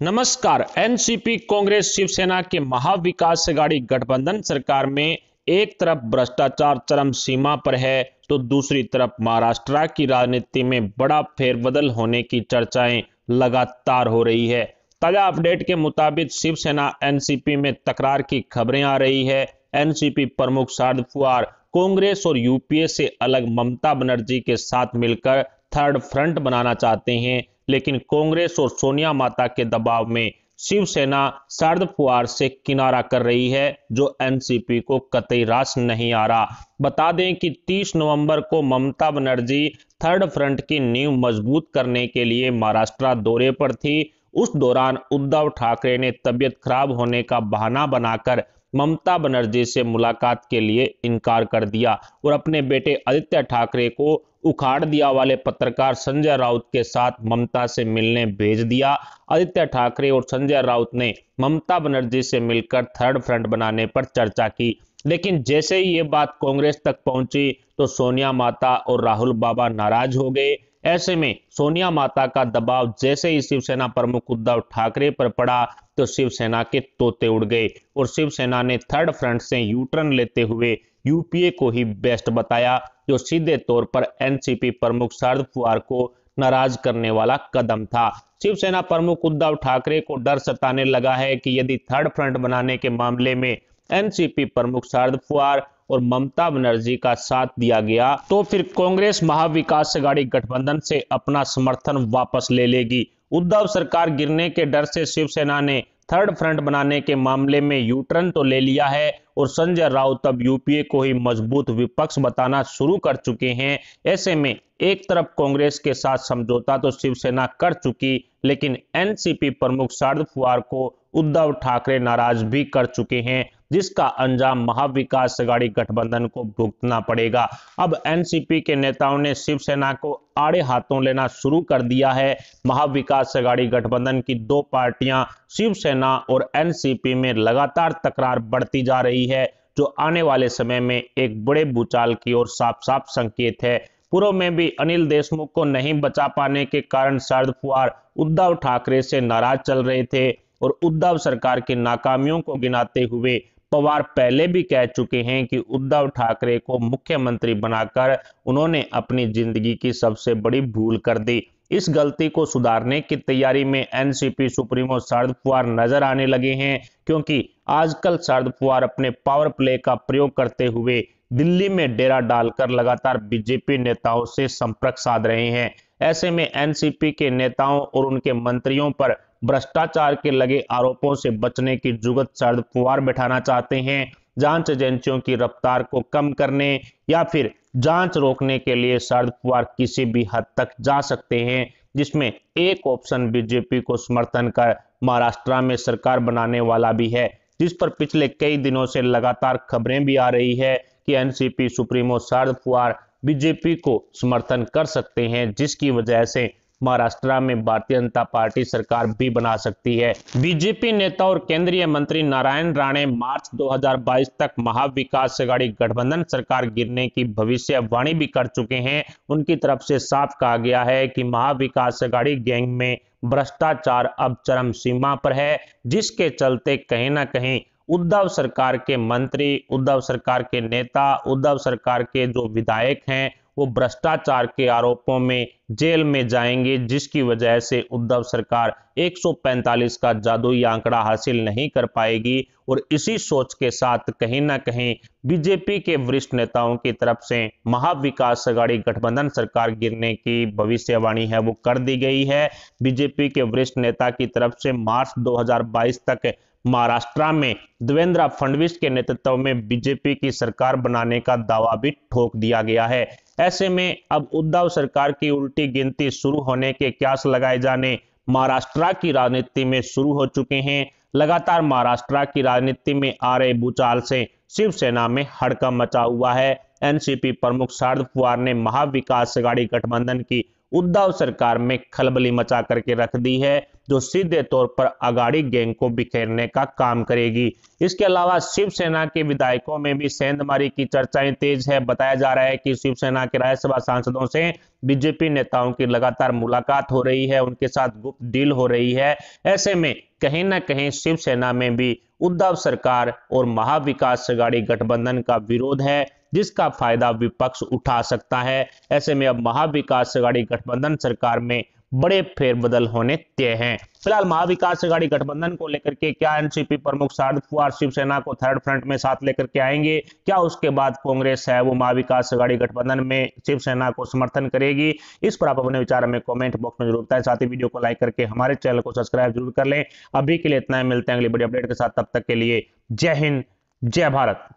नमस्कार। एनसीपी कांग्रेस शिवसेना के महाविकास अघाड़ी गठबंधन सरकार में एक तरफ भ्रष्टाचार चरम सीमा पर है तो दूसरी तरफ महाराष्ट्र की राजनीति में बड़ा फेरबदल होने की चर्चाएं लगातार हो रही है। ताजा अपडेट के मुताबिक शिवसेना एनसीपी में तकरार की खबरें आ रही है। एनसीपी प्रमुख शरद पवार कांग्रेस और यूपीए से अलग ममता बनर्जी के साथ मिलकर थर्ड फ्रंट बनाना चाहते हैं, लेकिन कांग्रेस और सोनिया माता के दबाव में शिवसेना शरद पवार से किनारा कर रही है, जो एनसीपी को कतई रास नहीं आ रहा। बता दें कि 30 नवंबर को ममता बनर्जी थर्ड फ्रंट की नींव मजबूत करने के लिए महाराष्ट्र दौरे पर थी। उस दौरान उद्धव ठाकरे ने तबीयत खराब होने का बहाना बनाकर ममता बनर्जी से मुलाकात के लिए इनकार कर दिया और अपने बेटे आदित्य ठाकरे को उखाड़ दिया वाले पत्रकार संजय राउत के साथ ममता से मिलने भेज दिया। आदित्य ठाकरे और संजय राउत ने ममता बनर्जी से मिलकर थर्ड फ्रंट बनाने पर चर्चा की, लेकिन जैसे ही ये बात कांग्रेस तक पहुंची तो सोनिया माता और राहुल बाबा नाराज हो गए। ऐसे में सोनिया माता का दबाव जैसे ही शिवसेना प्रमुख उद्धव ठाकरे पर पड़ा तो शिवसेना के तोते उड़ गए और शिवसेना ने थर्ड फ्रंट से यू टर्न लेते हुए यूपीए को ही बेस्ट बताया, जो सीधे तौर पर एनसीपी प्रमुख शरद पवार को नाराज करने वाला कदम था। शिवसेना प्रमुख उद्धव ठाकरे को डर सताने लगा है कि यदि थर्ड फ्रंट बनाने के मामले में एनसीपी प्रमुख शरद पवार और ममता बनर्जी का साथ दिया गया तो फिर कांग्रेस महाविकास अघाड़ी गठबंधन से अपना समर्थन वापस ले लेगी। उद्धव सरकार गिरने के डर से शिवसेना ने थर्ड फ्रंट बनाने के मामले में यू टर्न तो ले लिया है और संजय राउत अब यूपीए को ही मजबूत विपक्ष बताना शुरू कर चुके हैं। ऐसे में एक तरफ कांग्रेस के साथ समझौता तो शिवसेना कर चुकी, लेकिन एनसीपी प्रमुख शरद पवार को उद्धव ठाकरे नाराज भी कर चुके हैं, जिसका अंजाम महाविकास अघाड़ी गठबंधन को भुगतना पड़ेगा। अब एनसीपी के नेताओं ने शिवसेना को आड़े हाथों लेना शुरू कर दिया है। महाविकास अघाड़ी गठबंधन की दो पार्टियां शिवसेना और एनसीपी में लगातार तकरार बढ़ती जा रही है, जो आने वाले समय में एक बड़े भूचाल की ओर साफ साफ संकेत है। पूर्व में भी अनिल देशमुख को नहीं बचा पाने के कारण शरद पवार उद्धव ठाकरे से नाराज चल रहे थे और उद्धव सरकार की नाकामियों को गिनाते हुए पवार पहले भी कह चुके हैं कि उद्धव ठाकरे को मुख्यमंत्री बनाकर उन्होंने अपनी जिंदगी की सबसे बड़ी भूल कर दी। इस गलती को सुधारने की तैयारी में एनसीपी सुप्रीमो शरद पवार नजर आने लगे हैं, क्योंकि आजकल शरद पवार अपने पावर प्ले का प्रयोग करते हुए दिल्ली में डेरा डालकर लगातार बीजेपी नेताओं से संपर्क साध रहे हैं। ऐसे में एनसीपी के नेताओं और उनके मंत्रियों पर भ्रष्टाचार के लगे आरोपों से बचने की जुगत शरद पवार बैठाना चाहते हैं। जांच एजेंसियों की रफ्तार को कम करने या फिर जांच रोकने के लिए शरद पवार किसी भी हद तक जा सकते हैं, जिसमें एक ऑप्शन बीजेपी को समर्थन कर महाराष्ट्र में सरकार बनाने वाला भी है, जिस पर पिछले कई दिनों से लगातार खबरें भी आ रही है कि NCP supremo Sharad Pawar BJP को समर्थन कर सकते हैं, जिसकी वजह से महाराष्ट्र में भारतीय जनता पार्टी सरकार भी बना सकती है। बीजेपी नेता और केंद्रीय मंत्री नारायण राणे मार्च 2022 तक महाविकास अघाड़ी गठबंधन सरकार गिरने की भविष्यवाणी भी कर चुके हैं। उनकी तरफ से साफ कहा गया है कि महाविकास अघाड़ी गैंग में भ्रष्टाचार अब चरम सीमा पर है, जिसके चलते कहीं ना कहीं उद्धव सरकार के मंत्री, उद्धव सरकार के नेता, उद्धव सरकार के जो विधायक हैं वो भ्रष्टाचार के आरोपों में जेल में जाएंगे, जिसकी वजह से उद्धव सरकार 145 का जादुई आंकड़ा हासिल नहीं कर पाएगी। और इसी सोच के साथ कहीं ना कहीं बीजेपी के वरिष्ठ नेताओं की तरफ से महाविकास अघाड़ी गठबंधन सरकार गिरने की भविष्यवाणी है वो कर दी गई है। बीजेपी के वरिष्ठ नेता की तरफ से मार्च 2022 तक महाराष्ट्र में देवेंद्र फडणवीस के नेतृत्व में बीजेपी की सरकार बनाने का दावा भी ठोक दिया गया है। ऐसे में अब उद्धव सरकार की उल्टी गिनती शुरू होने के क्यास लगाए जाने महाराष्ट्र की राजनीति में शुरू हो चुके हैं। लगातार महाराष्ट्र की राजनीति में आ रहे भूचाल से शिवसेना में हड़कंप मचा हुआ है। एनसीपी प्रमुख शरद पवार ने महाविकास अघाड़ी गठबंधन की उद्धव सरकार में खलबली मचा करके रख दी है। जो सीधे तौर पर अगाड़ी गैंग को बिखेरने का काम करेगी। इसके अलावा शिवसेना के विधायकों में भी सेंधमारी की चर्चाएं तेज है। बताया जा रहा है कि शिवसेना के राज्यसभा सांसदों से बीजेपी नेताओं की लगातार मुलाकात हो रही है, उनके साथ गुप्त डील हो रही है। ऐसे में कहीं ना कहीं शिवसेना में भी उद्धव सरकार और महाविकास अघाड़ी गठबंधन का विरोध है, जिसका फायदा विपक्ष उठा सकता है। ऐसे में अब महाविकास अघाड़ी गठबंधन सरकार में बड़े फेरबदल होने तय हैं। फिलहाल महाविकास अघाड़ी गठबंधन को लेकर के क्या एनसीपी प्रमुख शरद पवार शिवसेना को थर्ड फ्रंट में साथ लेकर के आएंगे? क्या उसके बाद कांग्रेस है वो महाविकास अघाड़ी गठबंधन में शिवसेना को समर्थन करेगी? इस पर आप अपने विचार हमें कमेंट बॉक्स में जरूर बताएं। साथ ही वीडियो को लाइक करके हमारे चैनल को सब्सक्राइब जरूर कर लें। अभी के लिए इतना ही, मिलते हैं अगली बड़ी अपडेट के साथ। तब तक के लिए जय हिंद, जय भारत।